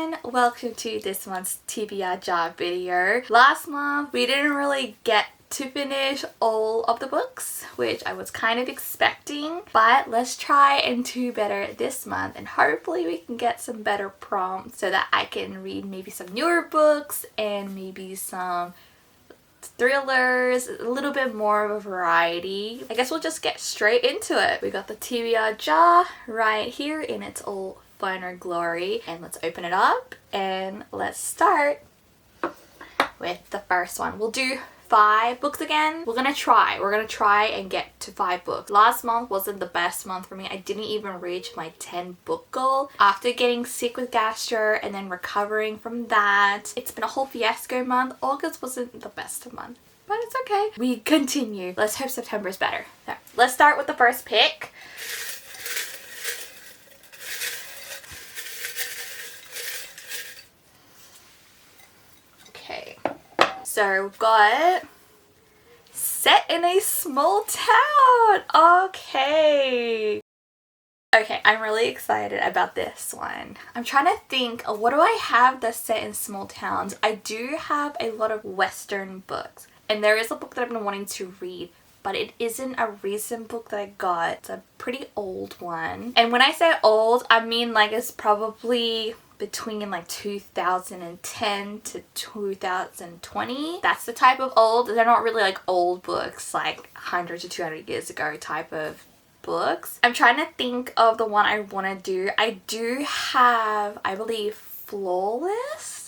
everyone, welcome to this month's TBR Jar video. Last month we didn't really get to finish all of the books, which I was kind of expecting, but let's try and do better this month and hopefully we can get some better prompts so that I can read maybe some newer books and maybe some thrillers, a little bit more of a variety. I guess we'll just get straight into it. We got the TBR jar right here in its all finer glory, and let's open it up and let's start with the first one. We'll do 5 books again. We're gonna try and get to 5 books. Last month wasn't the best month for me. I didn't even reach my 10 book goal after getting sick with gastro and then recovering from that. It's been a whole fiasco month. August wasn't the best month, but it's okay. We continue. Let's hope September's better. So, let's start with the first pick. So we've got Set in a Small Town. Okay, I'm really excited about this one. I'm trying to think, what do I have that's set in small towns? I do have a lot of Western books, and there is a book that I've been wanting to read, but it isn't a recent book that I got. It's a pretty old one. And when I say old, I mean like it's probably between like 2010 to 2020. That's the type of old. They're not really like old books, like 100 to 200 years ago type of books. I'm trying to think of the one I want to do. I do have, I believe, Flawless.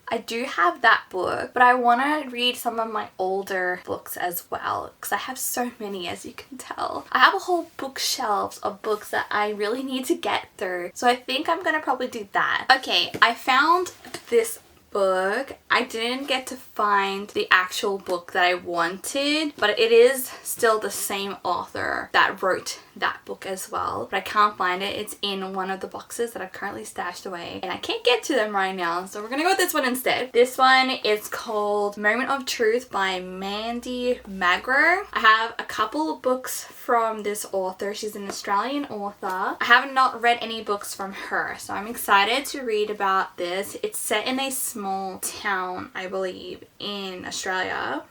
I do have that book, but I want to read some of my older books as well because I have so many, as you can tell. I have a whole bookshelf of books that I really need to get through, so I think I'm gonna probably do that. Okay, I found this book. I didn't get to find the actual book that I wanted, but it is still the same author that wrote that book as well, but I can't find it. It's in one of the boxes that I've currently stashed away and I can't get to them right now, so we're gonna go with this one instead. This one is called Moment of Truth by Mandy Magro. I have a couple of books from this author. She's an Australian author. I have not read any books from her, so I'm excited to read about this. It's set in a small town, I believe, in Australia.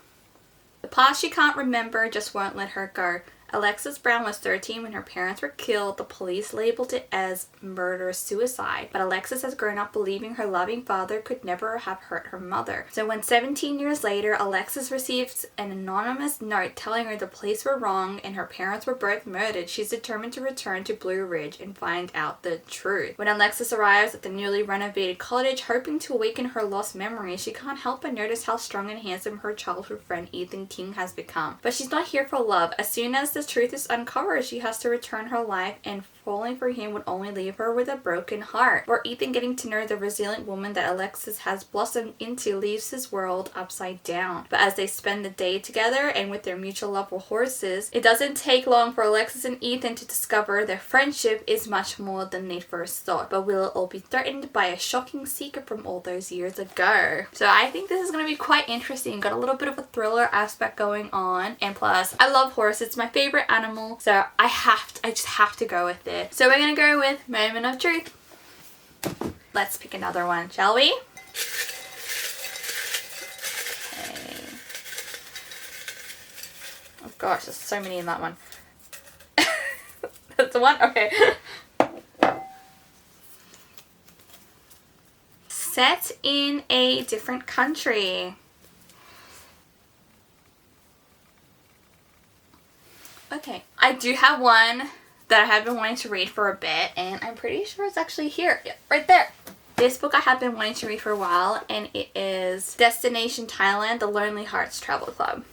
The past she can't remember just won't let her go. Alexis Brown was 13 when her parents were killed. The police labeled it as murder-suicide, but Alexis has grown up believing her loving father could never have hurt her mother. So when 17 years later, Alexis receives an anonymous note telling her the police were wrong and her parents were both murdered, she's determined to return to Blue Ridge and find out the truth. When Alexis arrives at the newly renovated cottage, hoping to awaken her lost memories, she can't help but notice how strong and handsome her childhood friend Ethan King has become. But she's not here for love. As soon as the truth is uncovered, she has to return her life, and falling for him would only leave her with a broken heart. For Ethan, getting to know the resilient woman that Alexis has blossomed into leaves his world upside down. But as they spend the day together and with their mutual love for horses, it doesn't take long for Alexis and Ethan to discover their friendship is much more than they first thought. But will it all be threatened by a shocking secret from all those years ago? So I think this is going to be quite interesting. Got a little bit of a thriller aspect going on, and plus I love horses. It's my favorite animal, so I just have to go with it. So we're gonna go with Moment of Truth. Let's pick another one, shall we? Okay. Oh gosh, there's so many in that one. That's the one? Okay. Set in a different country. Okay, I do have one that I have been wanting to read for a bit, and I'm pretty sure it's actually here. Yeah, right there. This book I have been wanting to read for a while, and it is Destination Thailand, The Lonely Hearts Travel Club.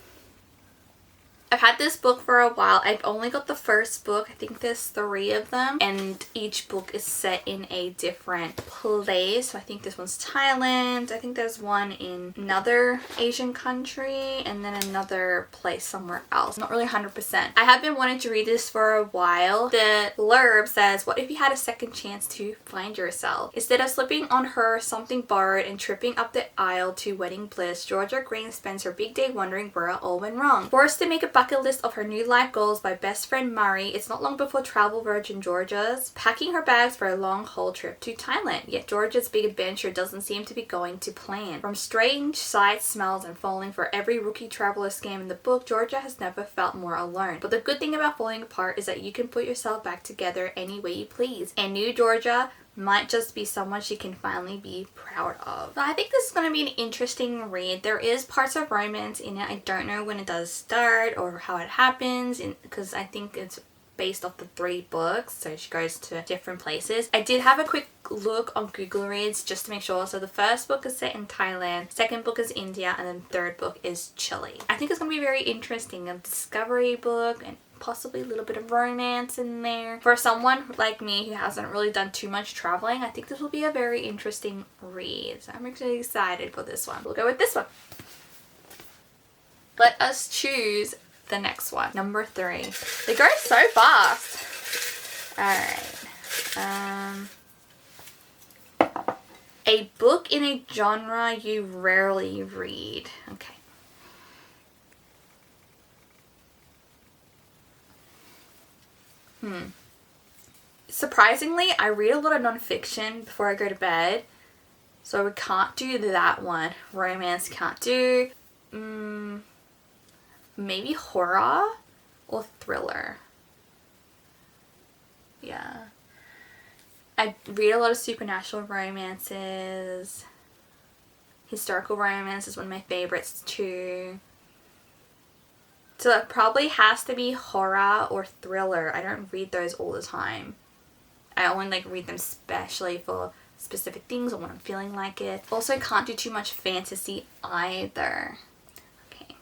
I've had this book for a while. I've only got the first book. I think there's 3 of them, and each book is set in a different place. So I think this one's Thailand. I think there's one in another Asian country, and then another place somewhere else. Not really 100%. I have been wanting to read this for a while. The blurb says, what if you had a second chance to find yourself? Instead of slipping on her something borrowed and tripping up the aisle to wedding bliss, Georgia Green spends her big day wondering where it all went wrong. Forced to make a bucket list of her new life goals by best friend Murray, it's not long before travel virgin Georgia's packing her bags for a long haul trip to Thailand. Yet Georgia's big adventure doesn't seem to be going to plan. From strange sights, smells, and falling for every rookie traveler scam in the book, Georgia has never felt more alone. But the good thing about falling apart is that you can put yourself back together any way you please. And new Georgia might just be someone she can finally be proud of. So I think this is going to be an interesting read. There is parts of romance in it. I don't know when it does start or how it happens, because I think it's based off the 3 books, so she goes to different places. I did have a quick look on Google Reads just to make sure. So the first book is set in Thailand, second book is India, and then third book is Chile. I think it's going to be very interesting. A discovery book and possibly a little bit of romance in there. For someone like me who hasn't really done too much traveling, I think this will be a very interesting read. So I'm actually excited for this one. We'll go with this one. Let us choose the next one. Number 3. They go so fast. Alright. A book in a genre you rarely read. Okay. Surprisingly, I read a lot of nonfiction before I go to bed, so we can't do that one. Romance can't do. Maybe horror or thriller. Yeah. I read a lot of supernatural romances. Historical romance is one of my favorites too. So it probably has to be horror or thriller. I don't read those all the time. I only read them specially for specific things or when I'm feeling like it. Also can't do too much fantasy either. Okay.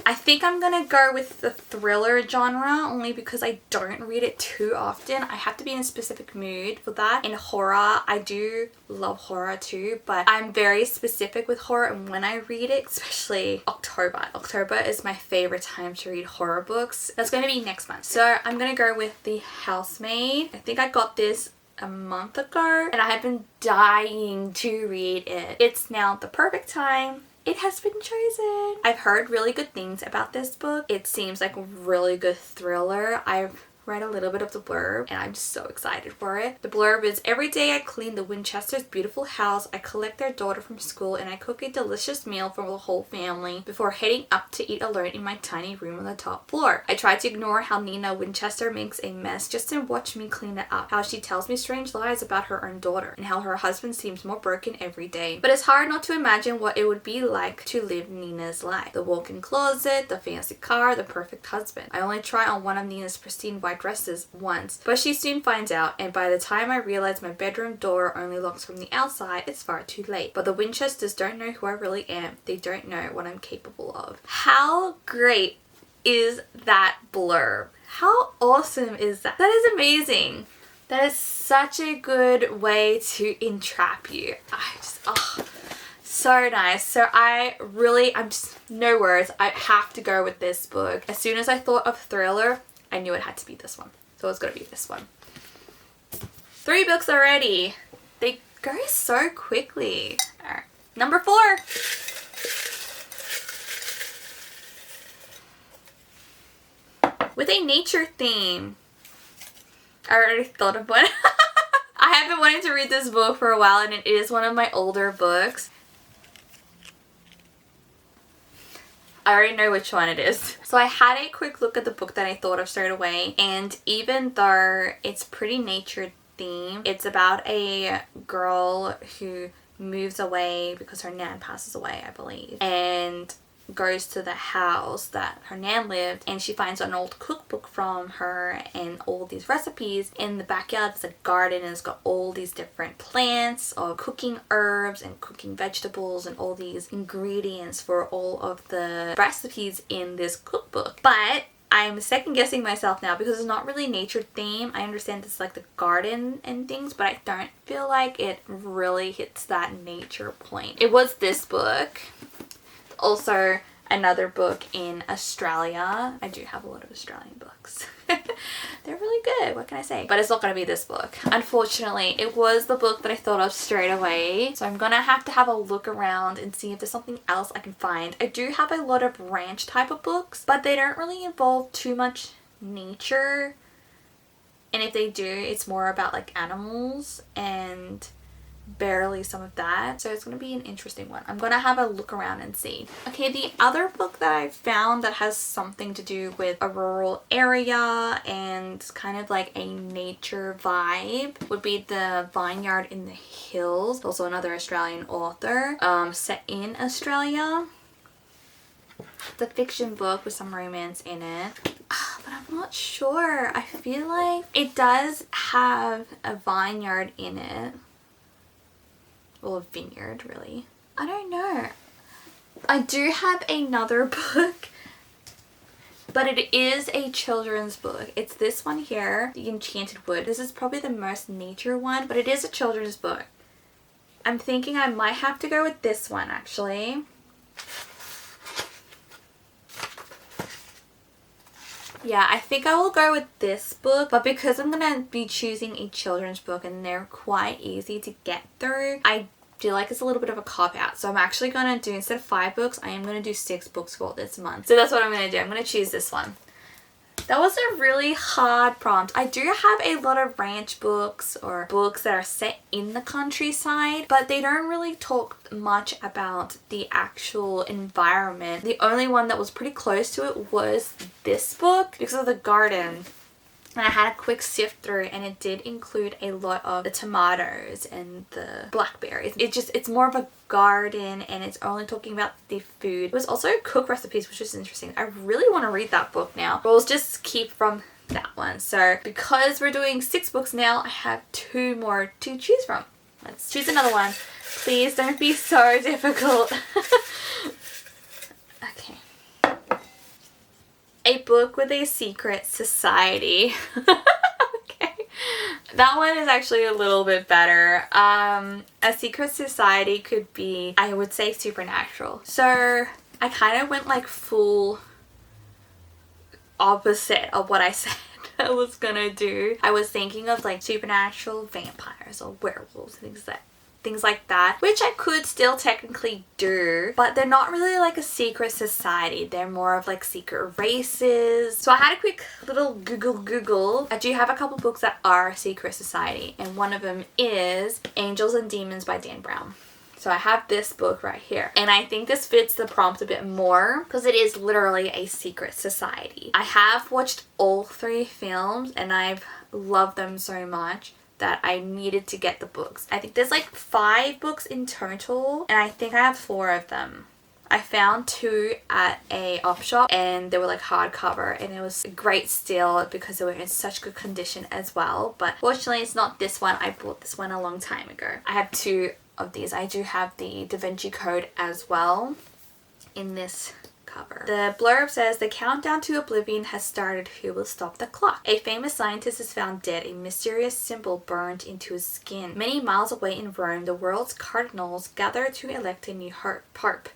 I think I'm gonna go with the thriller genre only because I don't read it too often. I have to be in a specific mood for that. In horror, I do love horror too, but I'm very specific with horror and when I read it, especially October. October is my favorite time to read horror books. That's going to be next month. So I'm going to go with The Housemaid. I think I got this a month ago and I have been dying to read it. It's now the perfect time. It has been chosen. I've heard really good things about this book. It seems like a really good thriller. I've read a little bit of the blurb and I'm so excited for it. The blurb is, every day I clean the Winchesters' beautiful house, I collect their daughter from school, and I cook a delicious meal for the whole family before heading up to eat alone in my tiny room on the top floor. I try to ignore how Nina Winchester makes a mess just to watch me clean it up, how she tells me strange lies about her own daughter, and how her husband seems more broken every day. But it's hard not to imagine what it would be like to live Nina's life. The walk-in closet, the fancy car, the perfect husband. I only try on one of Nina's pristine white dresses once, but she soon finds out, and by the time I realize my bedroom door only locks from the outside, it's far too late. But the Winchesters don't know who I really am. They don't know what I'm capable of. How great is that blurb? How awesome is that? That is amazing. That is such a good way to entrap you. So nice. So I'm just no words. I have to go with this book. As soon as I thought of thriller, I knew it had to be this one. So it's gonna be this one. 3 books already. They go so quickly. Alright. Number 4. With a nature theme. I already thought of one. I have been wanting to read this book for a while and it is one of my older books. I already know which one it is. So I had a quick look at the book that I thought of straight away, and even though it's pretty nature themed, it's about a girl who moves away because her nan passes away, I believe, and goes to the house that her nan lived, and she finds an old cookbook from her and all these recipes. In the backyard there's a garden and it's got all these different plants of cooking herbs and cooking vegetables and all these ingredients for all of the recipes in this cookbook. But I'm second guessing myself now because it's not really nature theme. I understand it's like the garden and things, but I don't feel like it really hits that nature point. It was this book. Also, another book in Australia. I do have a lot of Australian books. They're really good, what can I say? But it's not going to be this book. Unfortunately, it was the book that I thought of straight away. So I'm going to have a look around and see if there's something else I can find. I do have a lot of ranch type of books, but they don't really involve too much nature. And if they do, it's more about like animals and barely some of that. So it's going to be an interesting one. I'm going to have a look around and see. Okay, the other book that I found that has something to do with a rural area and kind of like a nature vibe would be The Vineyard in the Hills. Also another Australian author, set in Australia. It's a fiction book with some romance in it. But I'm not sure. I feel like it does have a vineyard in it. Well, a vineyard, really. I don't know. I do have another book, but it is a children's book. It's this one here, The Enchanted Wood. This is probably the most nature one, but it is a children's book. I'm thinking I might have to go with this one, actually. Yeah, I think I will go with this book, but because I'm going to be choosing a children's book and they're quite easy to get through, I feel like it's a little bit of a cop-out. So I'm actually going to do, instead of 5 books, I am going to do 6 books for this month. So that's what I'm going to do. I'm going to choose this one. That was a really hard prompt. I do have a lot of ranch books or books that are set in the countryside, but they don't really talk much about the actual environment. The only one that was pretty close to it was this book because of the garden. And I had a quick sift through and it did include a lot of the tomatoes and the blackberries. It's more of a garden and it's only talking about the food. It was also cook recipes, which is interesting. I really want to read that book now. But we'll just keep from that one. So because we're doing 6 books now, I have 2 more to choose from. Let's choose another one. Please don't be so difficult. Okay. A book with a secret society. Okay. That one is actually a little bit better. A secret society could be, I would say, supernatural. So I kind of went like full opposite of what I said I was gonna do. I was thinking of like supernatural vampires or werewolves, things like that, which I could still technically do, but they're not really like a secret society. They're more of like secret races. So I had a quick little Google. I do have a couple books that are a secret society, and one of them is Angels and Demons by Dan Brown. So I have this book right here, and I think this fits the prompt a bit more because it is literally a secret society. I have watched all 3 films and I've loved them so much that I needed to get the books. I think there's like 5 books in total and I think I have 4 of them. I found 2 at a op shop and they were like hardcover and it was a great steal because they were in such good condition as well. But fortunately it's not this one. I bought this one a long time ago. I have 2 of these. I do have the Da Vinci Code as well in this cover. The blurb says, "The countdown to oblivion has started. Who will stop the clock? A famous scientist is found dead, a mysterious symbol burned into his skin. Many miles away in Rome, the world's cardinals gather to elect a new pope.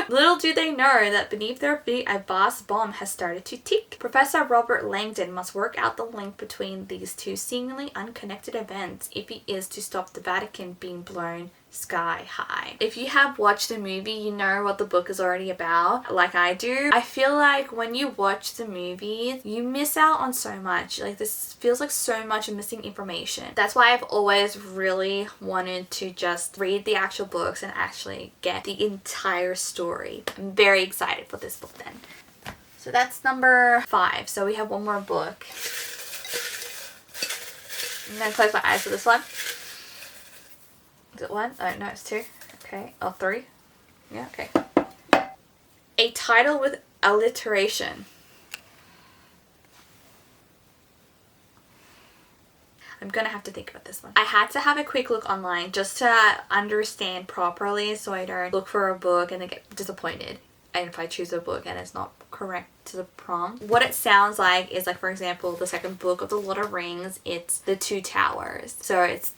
Little do they know that beneath their feet a vast bomb has started to tick. Professor Robert Langdon must work out the link between these 2 seemingly unconnected events if he is to stop the Vatican being blown sky high." If you have watched the movie, you know what the book is already about, like I do. I feel like when you watch the movie, you miss out on so much. Like this feels like so much missing information. That's why I've always really wanted to just read the actual books and actually get the entire story. I'm very excited for this book then. So that's number 5. So we have one more book. I'm gonna close my eyes for this one. Is it 1? Oh, no, it's 2. Okay. Oh, 3. Yeah, okay. A title with alliteration. I'm gonna have to think about this one. I had to have a quick look online just to understand properly so I don't look for a book and then get disappointed. And if I choose a book and it's not correct to the prompt. What it sounds like is like, for example, the second book of the Lord of Rings, it's the 2 towers. So it's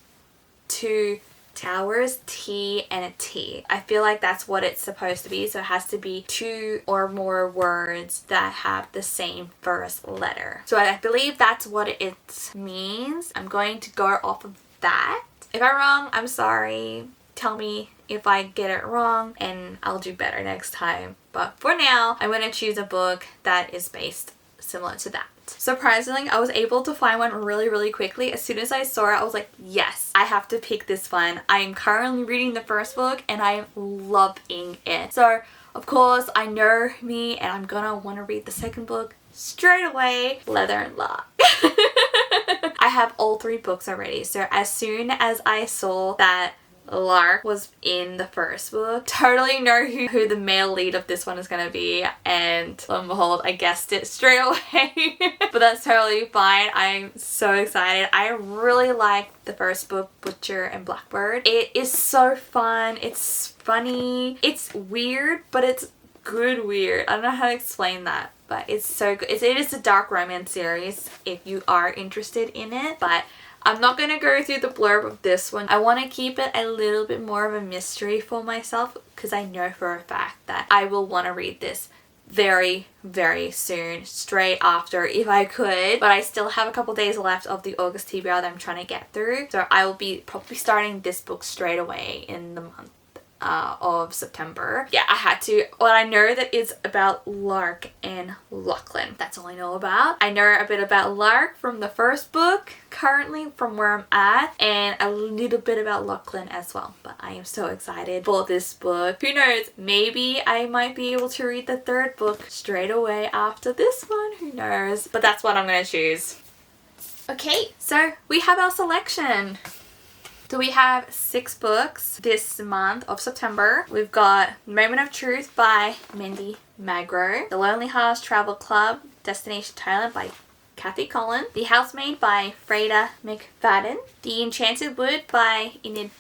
2 towers, T, and a T. I feel like that's what it's supposed to be. So it has to be 2 or more words that have the same first letter. So I believe that's what it means. I'm going to go off of that. If I'm wrong, I'm sorry. Tell me if I get it wrong and I'll do better next time. But for now, I'm going to choose a book that is based similar to that. Surprisingly, I was able to find one really quickly. As soon as I saw it, I was like, yes, I have to pick this one. I am currently reading the first book and I'm loving it. So, of course, I know me and I'm gonna want to read the second book straight away. Leather and Lark. I have all 3 books already. So as soon as I saw that Lark was in the first book, totally know who the male lead of this one is going to be, and lo and behold, I guessed it straight away. But that's totally fine. I'm so excited. I really like the first book, Butcher and Blackbird. It is so fun. It's funny. It's weird, but it's good weird. I don't know how to explain that, but it's so good. It is a dark romance series if you are interested in it, but I'm not going to go through the blurb of this one. I want to keep it a little bit more of a mystery for myself because I know for a fact that I will want to read this very soon, straight after if I could. But I still have a couple days left of the August TBR that I'm trying to get through. So I will be probably starting this book straight away in the month of September. Yeah, I had to. Well, I know that it's about Lark and Lachlan. That's all I know about. I know a bit about Lark from the first book, currently from where I'm at, and a little bit about Lachlan as well. But I am so excited for this book. Who knows? Maybe I might be able to read the third book straight away after this one. Who knows? But that's what I'm going to choose. Okay, so we have our selection. So we have 6 books this month of September. We've got Moment of Truth by Mindy Magro, The Lonely Hearts Travel Club, Destination Thailand by Kathy Collins, The Housemaid by Freda McFadden, The Enchanted Wood by Enid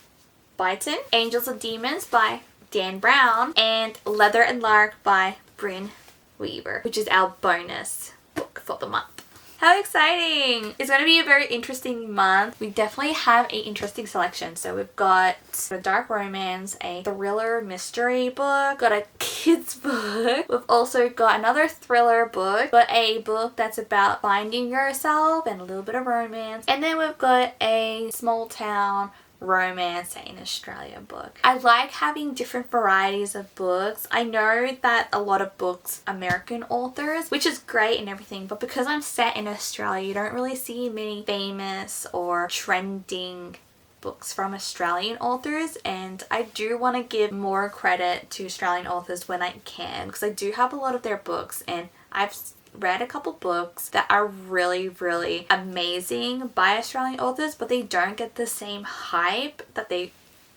Blyton, Angels and Demons by Dan Brown, and Leather and Lark by Bryn Weaver, which is our bonus book for the month. How exciting! It's going to be a very interesting month. We definitely have an interesting selection. So we've got a dark romance, a thriller mystery book, got a kids book. We've also got another thriller book, got a book that's about finding yourself and a little bit of romance. And then we've got a small town romance in Australia book. I like having different varieties of books. I know that a lot of books American authors, which is great and everything, but because I'm set in Australia, you don't really see many famous or trending books from Australian authors, and I do want to give more credit to Australian authors when I can, because I do have a lot of their books and I've read a couple books that are really amazing by Australian authors, but they don't get the same hype that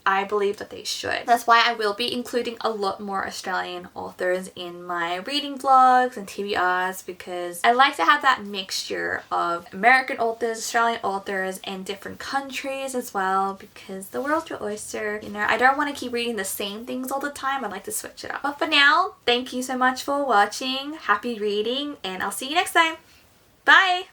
I believe that they should. That's why I will be including a lot more Australian authors in my reading vlogs and TBRs, because I like to have that mixture of American authors, Australian authors, and different countries as well, because the world's your oyster. You know, I don't want to keep reading the same things all the time. I'd like to switch it up. But for now, thank you so much for watching. Happy reading, and I'll see you next time. Bye!